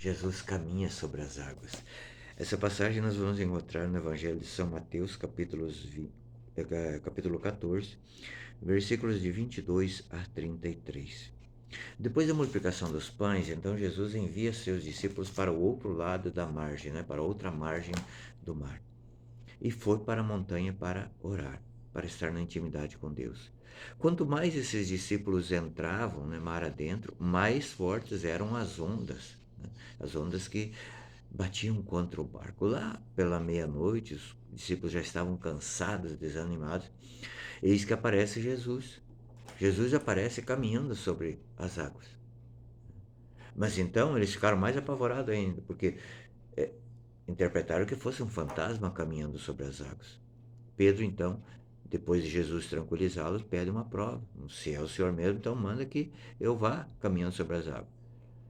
Jesus caminha sobre as águas. Essa passagem nós vamos encontrar no Evangelho de São Mateus, capítulo 14, versículos de 22 a 33. Depois da multiplicação dos pães, então Jesus envia seus discípulos para o outro lado da margem, para outra margem do mar. E foi para a montanha para orar, para estar na intimidade com Deus. Quanto mais esses discípulos entravam, mar adentro, mais fortes eram as ondas. As ondas que batiam contra o barco. Lá pela meia-noite, os discípulos já estavam cansados, desanimados. Eis que aparece Jesus. Jesus aparece caminhando sobre as águas. Mas então eles ficaram mais apavorados ainda, porque interpretaram que fosse um fantasma caminhando sobre as águas. Pedro, então, depois de Jesus tranquilizá-los, pede uma prova. Se é o Senhor mesmo, então manda que eu vá caminhando sobre as águas.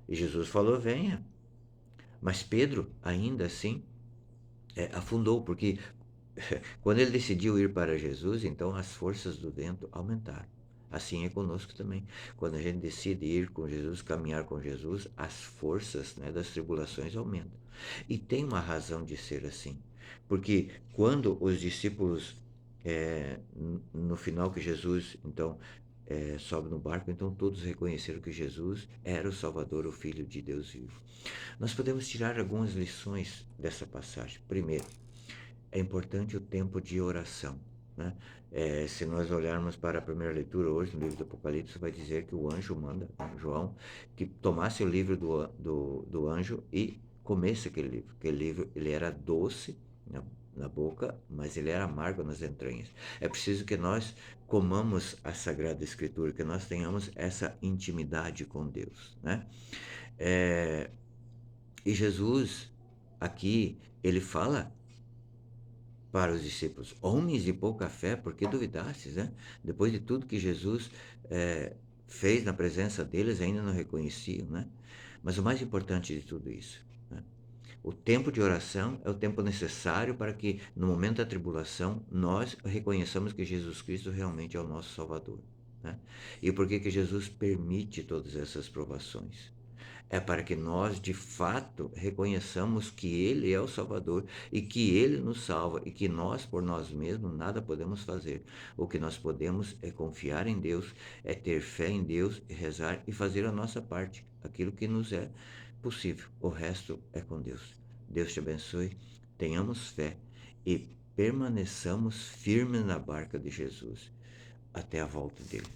E Jesus falou, venha. Mas Pedro, ainda assim, afundou, porque quando ele decidiu ir para Jesus, então as forças do vento aumentaram. Assim é conosco também. Quando a gente decide ir com Jesus, caminhar com Jesus, as forças das tribulações aumentam. E tem uma razão de ser assim. Porque quando os discípulos, no final que Jesus, então, sobe no barco, então todos reconheceram que Jesus era o Salvador, o Filho de Deus vivo. Nós podemos tirar algumas lições dessa passagem. Primeiro, é importante o tempo de oração. Se nós olharmos para a primeira leitura hoje no livro do Apocalipse, vai dizer que o anjo manda, João, que tomasse o livro do anjo e comesse aquele livro. Aquele livro ele era doce na boca, mas ele era amargo nas entranhas. É preciso que nós comamos a Sagrada Escritura, que nós tenhamos essa intimidade com Deus. E Jesus, aqui, ele fala para os discípulos, homens de pouca fé, por que duvidastes? Depois de tudo que Jesus fez na presença deles, ainda não reconheciam. Mas o mais importante de tudo isso, o tempo de oração é o tempo necessário para que, no momento da tribulação, nós reconheçamos que Jesus Cristo realmente é o nosso Salvador. E por que Jesus permite todas essas provações? É para que nós, de fato, reconheçamos que Ele é o Salvador e que Ele nos salva e que nós, por nós mesmos, nada podemos fazer. O que nós podemos é confiar em Deus, é ter fé em Deus, rezar e fazer a nossa parte, aquilo que nos é possível. O resto é com Deus. Deus te abençoe, tenhamos fé e permaneçamos firmes na barca de Jesus até a volta dele.